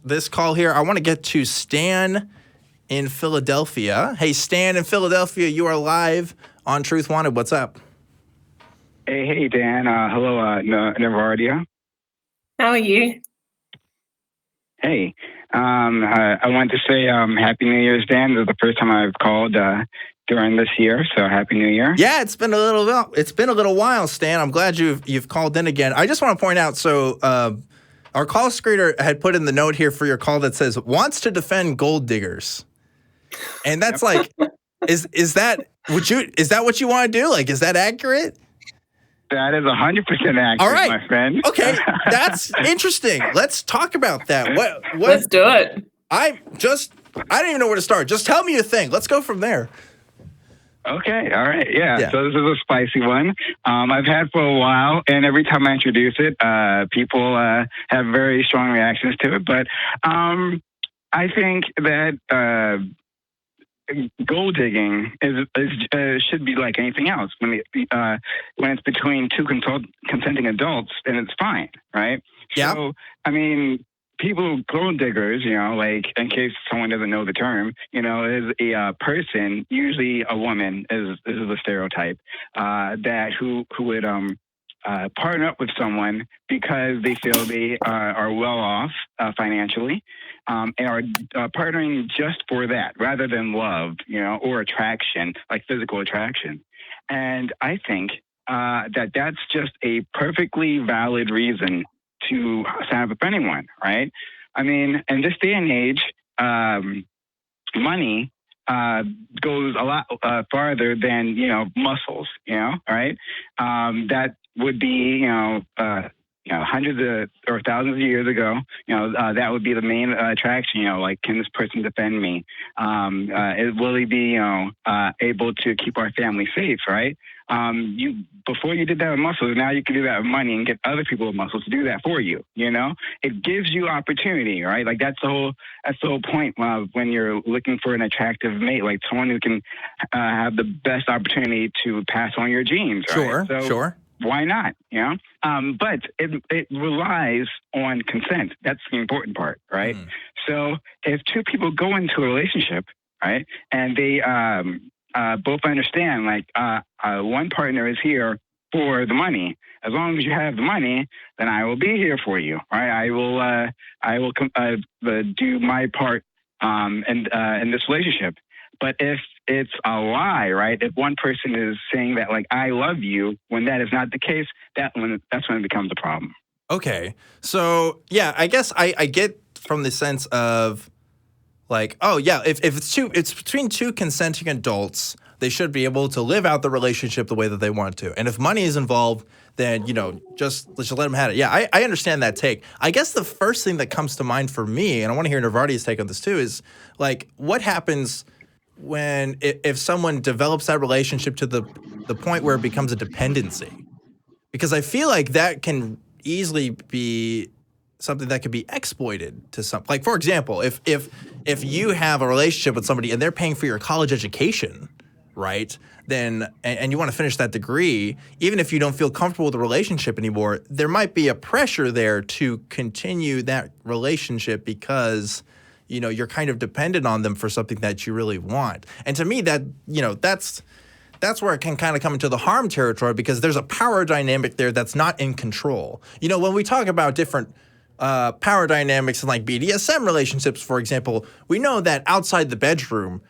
this call here. I want to get to Stan in Philadelphia. Hey, Stan in Philadelphia, you are live on Truth Wanted. What's up? Hey, Dan. Hello, Navardia. How are you? Hey, I want to say Happy New Year's, Dan. This is the first time I've called during this year, so Happy New Year. Yeah, it's been a little while, Stan. I'm glad you've called in again. I just want to point out, so our call screener had put in the note here for your call that says wants to defend gold diggers, and that's like, is that what you want to do? Like, is that accurate? That is 100% accurate, all right, my friend. Okay, that's interesting. Let's talk about that. What? Let's do it. I don't even know where to start. Just tell me your thing. Let's go from there. Okay, all right, yeah. So this is a spicy one. I've had for a while, and every time I introduce it, people have very strong reactions to it. But I think that gold digging should be like anything else. When it's between two consenting adults, then it's fine, right? Yeah. So I mean, people, gold diggers, like, in case someone doesn't know the term, is a person, usually a woman, is the stereotype, that who would partner up with someone because they feel they are well off financially, and are partnering just for that rather than love, or attraction, like physical attraction. And I think that that's just a perfectly valid reason to sign up with anyone, right? I mean, in this day and age, money goes a lot farther than muscles, right? That would be hundreds or thousands of years ago. That would be the main attraction. Like, can this person defend me? Will he be able to keep our family safe? Right? Before you did that with muscles, now you can do that with money and get other people with muscles to do that for you. It gives you opportunity, right? Like, that's the whole point when you're looking for an attractive mate, like someone who can have the best opportunity to pass on your genes. Right? Sure. Why not? But it relies on consent. That's the important part, right? So if two people go into a relationship, right, and they both understand, like, one partner is here for the money. As long as you have the money, then I will be here for you. Right? I will do my part in this relationship. But if it's a lie, right? If one person is saying that, like, I love you, when that is not the case, that's when it becomes a problem. Okay. So, yeah, I guess I get from the sense of, like, oh, yeah, if it's between two consenting adults, they should be able to live out the relationship the way that they want to. And if money is involved, then, just let them have it. Yeah, I understand that take. I guess the first thing that comes to mind for me, and I want to hear Navardi's take on this too, is, like, what happens when if someone develops that relationship to the point where it becomes a dependency? Because I feel like that can easily be something that could be exploited to some. Like, for example, if you have a relationship with somebody and they're paying for your college education, right? Then and you want to finish that degree, even if you don't feel comfortable with the relationship anymore, there might be a pressure there to continue that relationship because you're kind of dependent on them for something that you really want. And to me, that that's where it can kind of come into the harm territory, because there's a power dynamic there that's not in control. When we talk about different power dynamics in, like, BDSM relationships, for example, we know that outside the bedroom,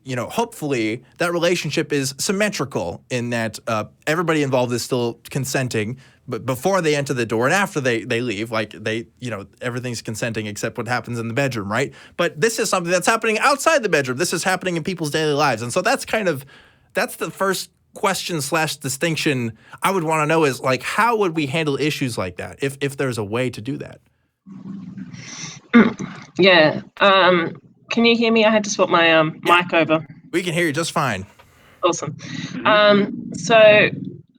hopefully that relationship is symmetrical in that everybody involved is still consenting, but before they enter the door and after they leave, like, everything's consenting except what happens in the bedroom, right? But this is something that's happening outside the bedroom. This is happening in people's daily lives. And so that's the first question / distinction I would want to know is, like, how would we handle issues like that if there's a way to do that? Yeah. Can you hear me? I had to swap my mic over. We can hear you just fine. Awesome. So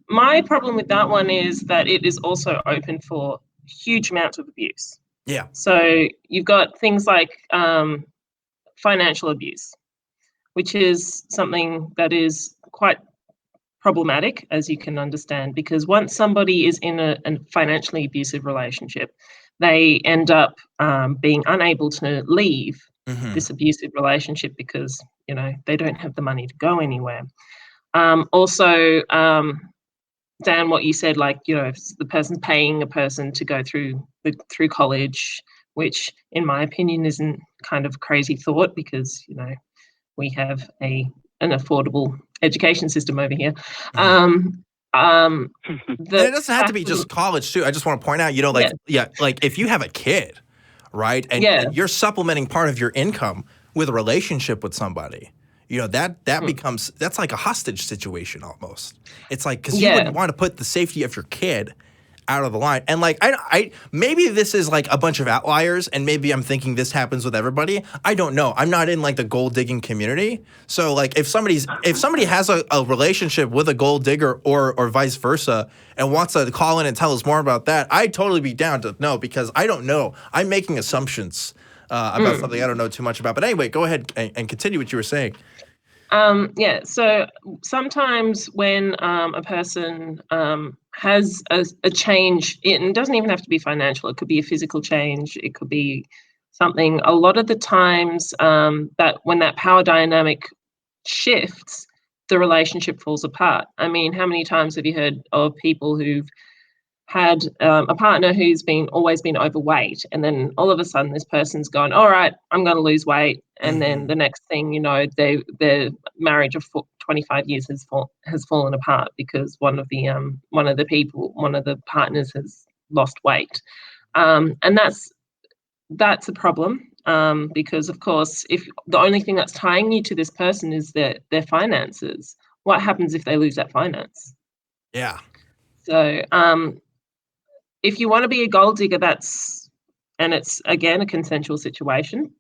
my problem with that one is that it is also open for huge amounts of abuse. Yeah. So you've got things like financial abuse, which is something that is quite problematic, as you can understand, because once somebody is in a financially abusive relationship, they end up being unable to leave Mm-hmm. this abusive relationship because, they don't have the money to go anywhere. Also, Dan, what you said, like, if the person's paying a person to go through college, which in my opinion isn't kind of a crazy thought because, we have an affordable education system over here. Um, um, And the it doesn't have to fact be of the just college too. I just want to point out, yeah, like if you have a kid, right, and yeah, you're supplementing part of your income with a relationship with somebody, that mm, becomes that's like a hostage situation almost. It's like because you yeah, wouldn't want to put the safety of your kid out of the line. And like I maybe this is like a bunch of outliers, and maybe I'm thinking this happens with everybody. I don't know. I'm not in like the gold digging community. So like if somebody has a relationship with a gold digger or vice versa and wants to call in and tell us more about that, I'd totally be down to know because I don't know. I'm making assumptions about something I don't know too much about. But anyway, go ahead and continue what you were saying. yeah. So sometimes when a person has a change, and it doesn't even have to be financial. It could be a physical change. It could be something. A lot of the times, that when that power dynamic shifts, the relationship falls apart. I mean, how many times have you heard of people who've had a partner who's always been overweight, and then all of a sudden this person's gone, all right, I'm going to lose weight, and then Mm-hmm. the next thing you know, their marriage of 25 years has fallen apart because one of the partners has lost weight, and that's a problem, because of course, if the only thing that's tying you to this person is their finances, what happens if they lose that finance? Yeah. So if you want to be a gold digger, and it's again a consensual situation,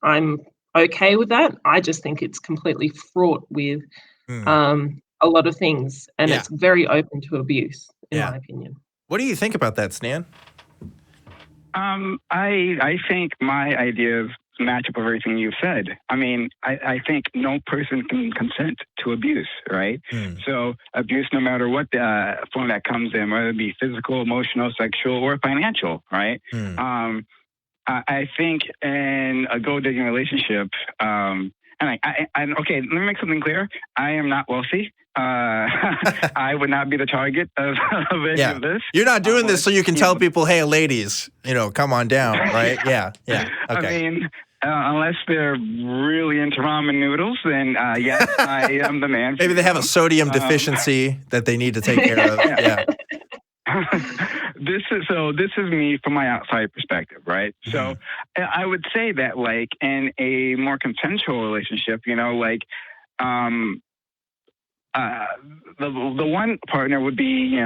I'm okay with that. I just think it's completely fraught with Mm. a lot of things, and Yeah. it's very open to abuse, in Yeah. my opinion. What do you think about that, Stan? I think my ideas match up with everything you've said. I mean, I think no person can consent to abuse, right? Mm. So abuse, no matter what form that comes in, whether it be physical, emotional, sexual, or financial, right? Mm. I think in a gold digging relationship, and okay, let me make something clear. I am not wealthy. I would not be the target of any Yeah. of this. You're not doing this Unless, so you can tell people, hey, ladies, come on down, right? Yeah. Yeah. I Okay. mean, unless they're really into ramen noodles, then yes, I am the man. Maybe they have a sodium Um, deficiency that they need to take care of. yeah. Yeah. This is me from my outside perspective, right? Mm-hmm. So I would say that like in a more consensual relationship, like um the one partner would be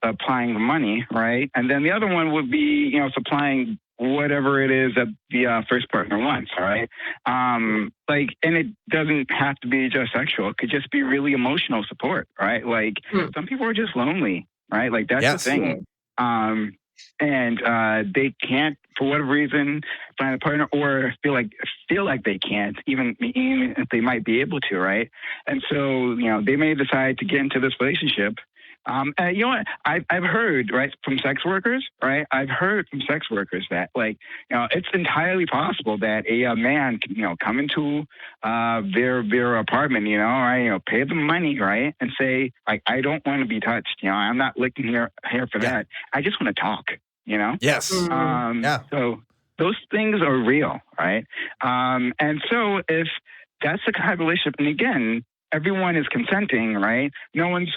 applying the money, right, and then the other one would be supplying whatever it is that the first partner wants, right? And it doesn't have to be just sexual. It could just be really emotional support, right? Like Mm, some people are just lonely, right? Like that's the Yes. yeah. thing. And they can't, for whatever reason, find a partner, or feel like they can't, even if they might be able to, right? And so they may decide to get into this relationship. And you know what? I've heard, right, from sex workers, right? I've heard from sex workers that it's entirely possible that a man can come into their apartment, right, pay them money, right, and say like, I don't want to be touched, I'm not looking here for Yeah. that. I just want to talk. Yes. Mm, Yeah. So those things are real, right? And so if that's the kind of relationship, and again, everyone is consenting, right? No one's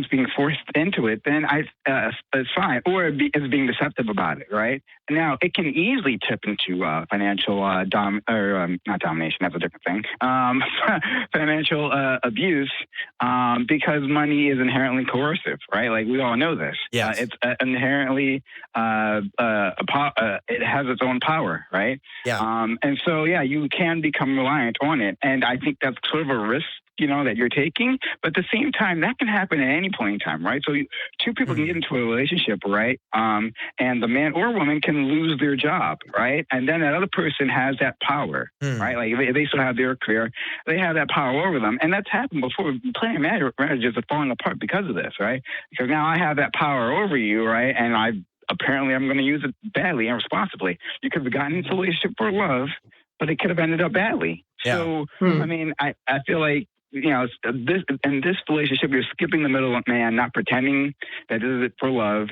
being forced into it, then it's fine. Or is being deceptive about it, right? Now, it can easily tip into financial not domination, that's a different thing. Financial abuse, because money is inherently coercive, right? Like we all know this. Yes. It's inherently it has its own power, right? Yeah. And so, yeah, you can become reliant on it. And I think that's sort of a risk that you're taking. But at the same time, that can happen at any point in time, right? So two people can get into a relationship, right? And the man or woman can lose their job, right? And then that other person has that power, right? Like if they still have their career, they have that power over them. And that's happened before. Plenty of marriages are falling apart because of this, right? Because now I have that power over you, right? And apparently I'm going to use it badly and responsibly. You could have gotten into a relationship for love, but it could have ended up badly. Yeah. So, I mean, I feel like, in this relationship, you're skipping the middleman, not pretending that this is for love.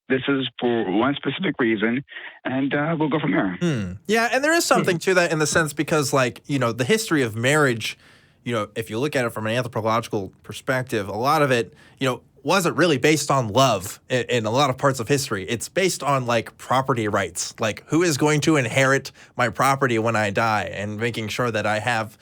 This is for one specific reason, and we'll go from there. Yeah, and there is something to that in the sense because, like, the history of marriage, if you look at it from an anthropological perspective, a lot of it, wasn't really based on love in a lot of parts of history. It's based on like property rights, like who is going to inherit my property when I die, and making sure that I have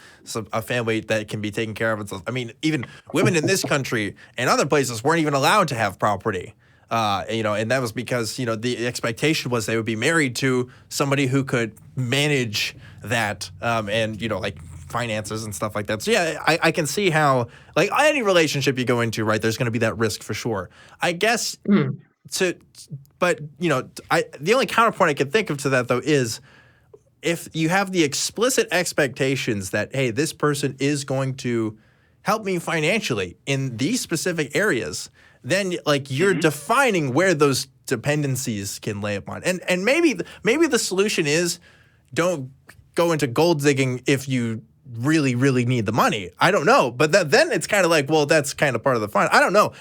a family that can be taken care of. I mean, even women in this country and other places weren't even allowed to have property. And that was because, the expectation was they would be married to somebody who could manage that, and, like finances and stuff like that. So yeah, I can see how, like, any relationship you go into, right, there's going to be that risk for sure. I guess the only counterpoint I can think of to that though is if you have the explicit expectations that, hey, this person is going to help me financially in these specific areas, then like you're defining where those dependencies can lay upon. And maybe the solution is don't go into gold digging if you really, really need the money. I don't know. But then it's kind of like, well, that's kind of part of the fun. I don't know.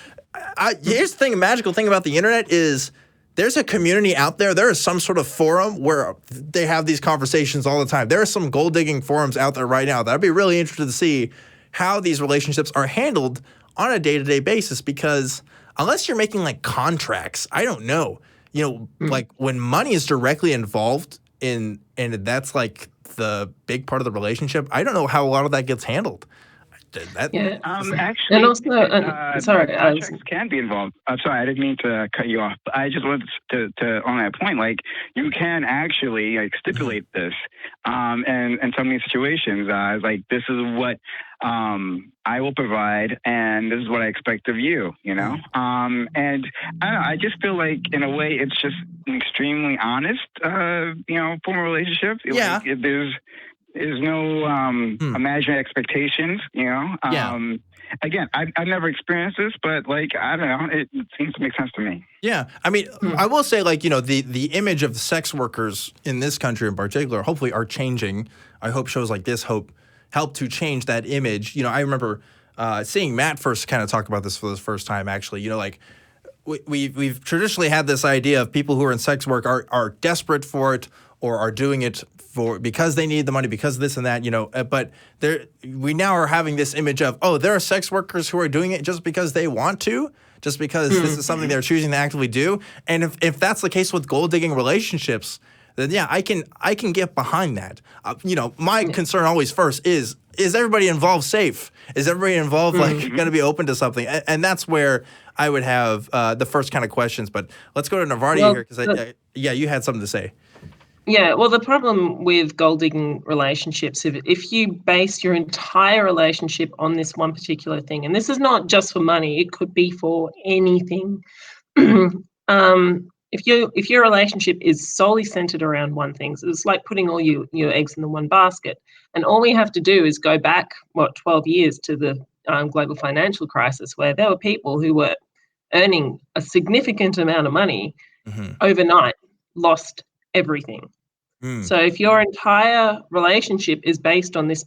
Here's the thing, a magical thing about the internet is there's a community out there. There is some sort of forum where they have these conversations all the time. There are some gold digging forums out there right now that I'd be really interested to see how these relationships are handled on a day-to-day basis, because unless you're making like contracts, I don't know, like when money is directly involved and that's like the big part of the relationship, I don't know how a lot of that gets handled. Actually, and also, sorry, contracts can be involved. I'm sorry, I didn't mean to cut you off. I just wanted to on that point, like you can actually like stipulate this, in some of these situations, like this is what I will provide, and this is what I expect of you. And I don't know, I just feel like in a way it's just an extremely honest, form of relationship. Yeah. Like, there's no imaginary expectations, Again, I've never experienced this, but like, I don't know, it seems to make sense to me. Yeah. I mean, I will say, like, the image of sex workers in this country in particular, hopefully are changing. I hope shows like this help to change that image. I remember seeing Matt first kind of talk about this for the first time, actually. Like, we've traditionally had this idea of people who are in sex work are desperate for it or are doing it because they need the money, because of this and that, but we now are having this image of, oh, there are sex workers who are doing it just because they want to, just because this is something they're choosing to actively do. And if that's the case with gold digging relationships, then yeah, I can get behind that. My concern always first is everybody involved safe? Is everybody involved going to be open to something? And that's where I would have the first kind of questions. But let's go to Navardi here, because you had something to say. Yeah, well, the problem with gold digging relationships, if you base your entire relationship on this one particular thing, and this is not just for money, it could be for anything. If your relationship is solely centered around one thing, so it's like putting all your eggs in the one basket, and all we have to do is go back 12 years to the global financial crisis, where there were people who were earning a significant amount of money overnight, lost everything. So if your entire relationship is based on this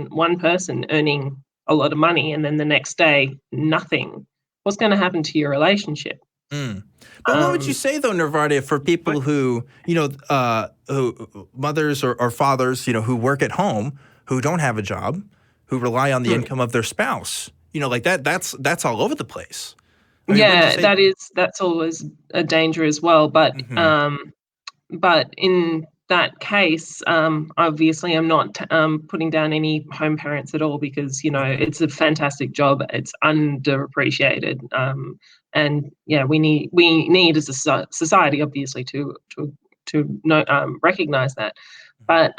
one person earning a lot of money, and then the next day nothing, what's going to happen to your relationship? But what would you say though, Narvadia, for people who who mothers or fathers, who work at home, who don't have a job, who rely on the income of their spouse, like that's all over the place. I mean, that's always a danger as well. But but in that case, obviously I'm not putting down any home parents at all, because it's a fantastic job. It's underappreciated, and yeah, we need as a society, obviously, to recognize that. But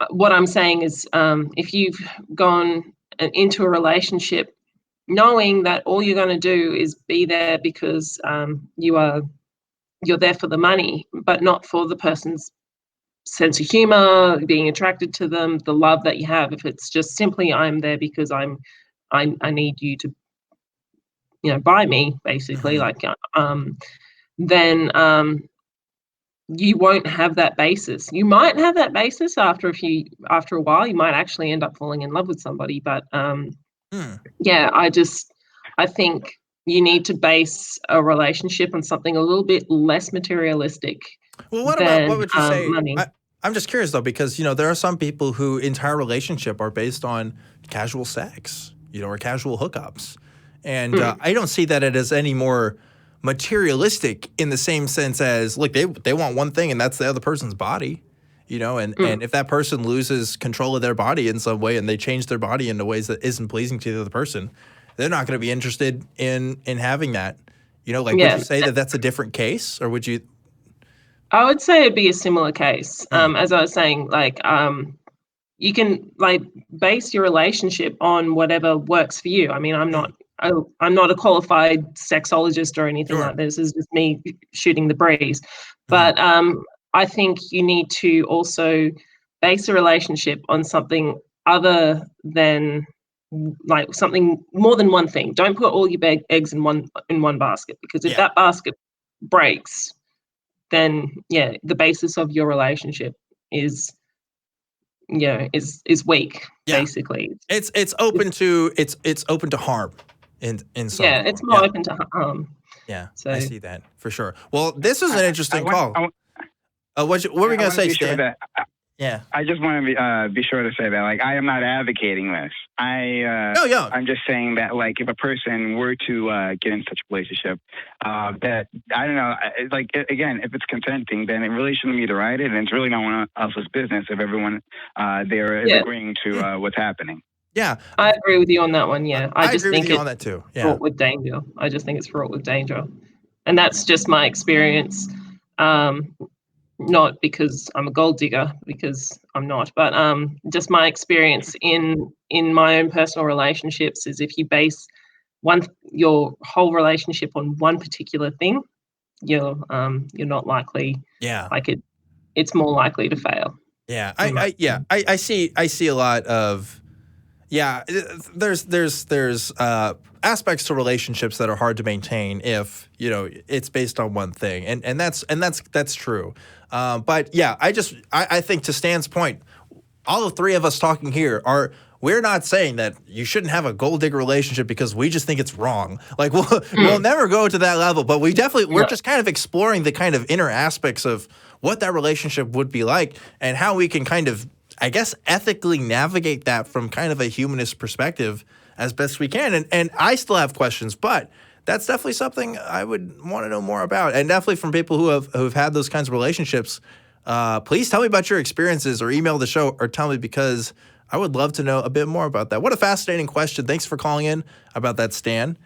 what I'm saying is, if you've gone into a relationship knowing that all you're going to do is be there because you're there for the money, but not for the person's sense of humor, being attracted to them, the love that you have. If it's just simply I'm there because I need you to, buy me, basically, Mhm. like, then you won't have that basis. You might have that basis after a while. You might actually end up falling in love with somebody, but Hmm. yeah, I think you need to base a relationship on something a little bit less materialistic Well, what than would you say? money. I'm just curious though, because there are some people who entire relationship are based on casual sex, or casual hookups, and Mm, I don't see that it is any more materialistic in the same sense as look, they want one thing and that's the other person's body, mm, and if that person loses control of their body in some way and they change their body in ways that isn't pleasing to the other person, they're not going to be interested in having that. Like, would you yeah. say that that's a different case, or would you? I would say it'd be a similar case. Hmm. As I was saying, like, you can like base your relationship on whatever works for you. I mean, Hmm. I'm not a qualified sexologist or anything Sure. like this. This is just me shooting the breeze. Mhm. But I think you need to also base a relationship on something other than like something more than one thing. Don't put all your eggs in one basket, because if Yeah. that basket breaks, then yeah, the basis of your relationship is is weak, Yeah. basically. It's It's open to harm in some yeah, it's form. more Yeah. open to harm. Yeah. I So see that for sure. Well, this is an I interesting want call. What were we I gonna want to say, be sure Stan? that Yeah. I just want to be sure to say that, like, I am not advocating this. Oh yeah. I'm just saying that, like, if a person were to get in such a relationship, that I don't know, like, again, if it's consenting, then it really shouldn't be derided, and it's really no one else's business if everyone there is yeah, agreeing to what's happening. Yeah. I agree with you on that one. Yeah, I I just agree with think you it's on that too. Yeah. fraught with danger. I just think it's fraught with danger, and that's just my experience. Um, Not because I'm a gold digger, because I'm not, but just my experience in my own personal relationships is if you base your whole relationship on one particular thing, you're not likely, Yeah. like it's more likely to fail. Yeah. In my opinion. I see a lot of. Yeah, there's aspects to relationships that are hard to maintain if it's based on one thing, and that's true. But yeah, I think to Stan's point, all the three of us talking here we're not saying that you shouldn't have a gold digger relationship because we just think it's wrong. Like we'll Mm, never go to that level, but we're no, just kind of exploring the kind of inner aspects of what that relationship would be like and how we can kind of, I guess, ethically navigate that from kind of a humanist perspective as best we can. And I still have questions, but that's definitely something I would want to know more about. And definitely from people who've had those kinds of relationships, please tell me about your experiences or email the show or tell me, because I would love to know a bit more about that. What a fascinating question. Thanks for calling in about that, Stan.